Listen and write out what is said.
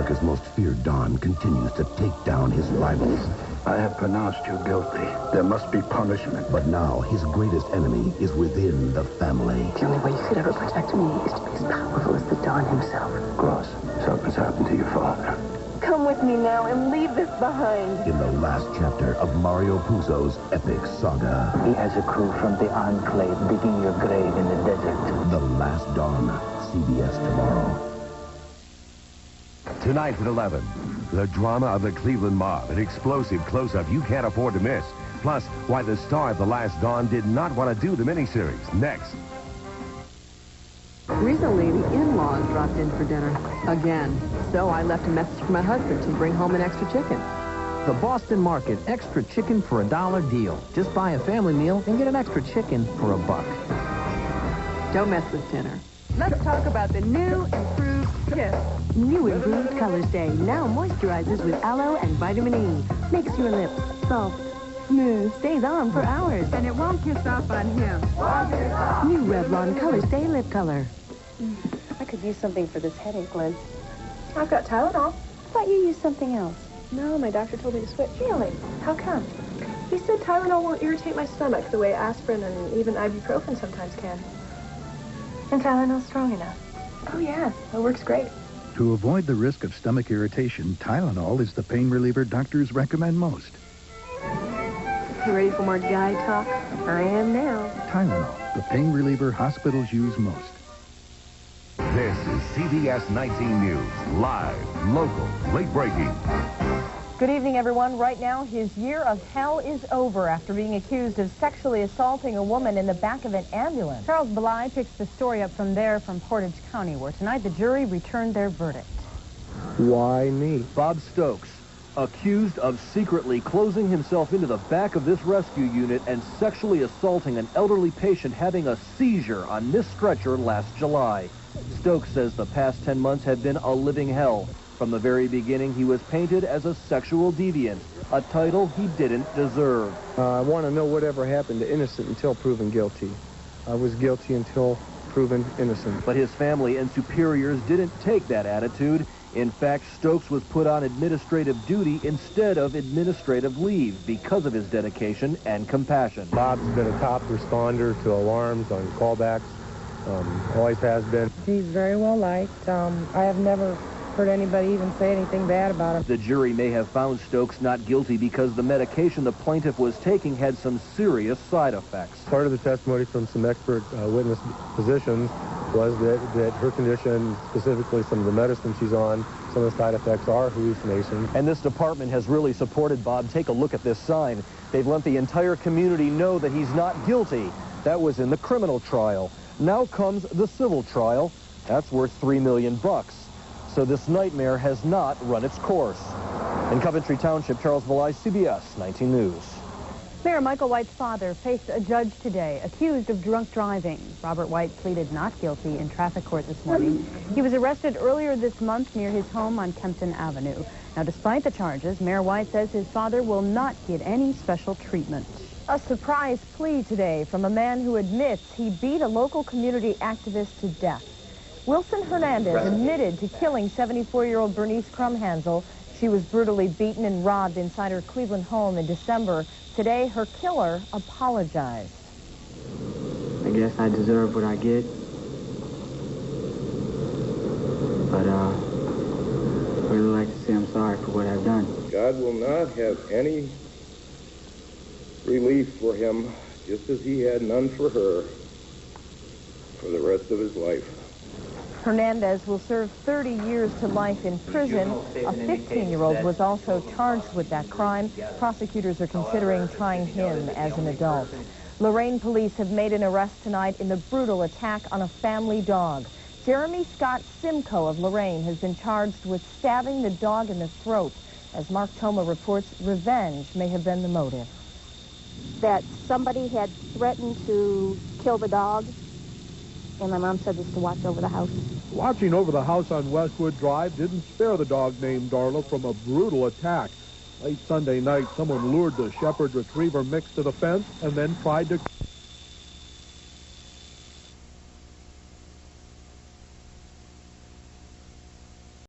America's most feared Don continues to take down his rivals. I have pronounced you guilty. There must be punishment. But now his greatest enemy is within the family. The only way you could ever protect me is to be as powerful as the Don himself. Gross, something's happened to your father. Come with me now and leave this behind. In the last chapter of Mario Puzo's epic saga. He has a crew from the Enclave digging your grave in the desert. The Last Dawn. CBS tomorrow. Tonight at 11, the drama of the Cleveland mob, an explosive close-up you can't afford to miss. Plus, why the star of The Last Dawn did not want to do the miniseries. Next. Recently, the in-laws dropped in for dinner. Again. So I left a message for my husband to bring home an extra chicken. The Boston Market extra chicken for $1 deal. Just buy a family meal and get an extra chicken for $1. Don't mess with dinner. Let's talk about the new improved Kiss. New improved Color Stay now moisturizes with aloe and vitamin E. Makes your lips soft, smooth, stays on for hours. And it won't kiss off on him. New Revlon Color Stay Lip Color. I could use something for this headache, Liz. I've got Tylenol. I thought you used something else. No, my doctor told me to switch. Really? How come? He said Tylenol won't irritate my stomach the way aspirin and even ibuprofen sometimes can. And Tylenol's strong enough. Oh, yeah. It works great. To avoid the risk of stomach irritation, Tylenol is the pain reliever doctors recommend most. You ready for more guy talk? I am now. Tylenol, the pain reliever hospitals use most. This is CBS 19 News. Live, local, late breaking. Good evening, everyone. Right now, his year of hell is over after being accused of sexually assaulting a woman in the back of an ambulance. Charles Belay picks the story up from there from Portage County, where tonight the jury returned their verdict. Why me? Bob Stokes, accused of secretly closing himself into the back of this rescue unit and sexually assaulting an elderly patient having a seizure on this stretcher last July. Stokes says the past 10 months had been a living hell. From the very beginning, he was painted as a sexual deviant, a title he didn't deserve. I want to know whatever happened to innocent until proven guilty. I was guilty until proven innocent. But his family and superiors didn't take that attitude. In fact, Stokes was put on administrative duty instead of administrative leave because of his dedication and compassion. Bob's been a top responder to alarms on callbacks. Always has been. He's very well liked. I have never heard anybody even say anything bad about him. The jury may have found Stokes not guilty because the medication the plaintiff was taking had some serious side effects. Part of the testimony from some expert witness physicians was that her condition, specifically some of the medicine she's on, some of the side effects are hallucinations. And this department has really supported Bob. Take a look at this sign. They've let the entire community know that he's not guilty. That was in the criminal trial. Now comes the civil trial. That's worth $3 million. So this nightmare has not run its course. In Coventry Township, Charles Belay, CBS 19 News. Mayor Michael White's father faced a judge today, accused of drunk driving. Robert White pleaded not guilty in traffic court this morning. He was arrested earlier this month near his home on Kempton Avenue. Now, despite the charges, Mayor White says his father will not get any special treatment. A surprise plea today from a man who admits he beat a local community activist to death. Wilson Hernandez admitted to killing 74-year-old Bernice Krumhansel. She was brutally beaten and robbed inside her Cleveland home in December. Today, her killer apologized. I guess I deserve what I get. But I'd really like to say I'm sorry for what I've done. God will not have any relief for him, just as he had none for her, for the rest of his life. Hernandez will serve 30 years to life in prison. A 15-year-old was also charged with that crime. Prosecutors are considering trying him as an adult. Lorain police have made an arrest tonight in the brutal attack on a family dog. Jeremy Scott Simcoe of Lorain has been charged with stabbing the dog in the throat. As Mark Toma reports, revenge may have been the motive. That somebody had threatened to kill the dog, and my mom said this to watch over the house. Watching over the house on Westwood Drive didn't spare the dog named Darla from a brutal attack. Late Sunday night, someone lured the Shepherd Retriever mix to the fence and then tried to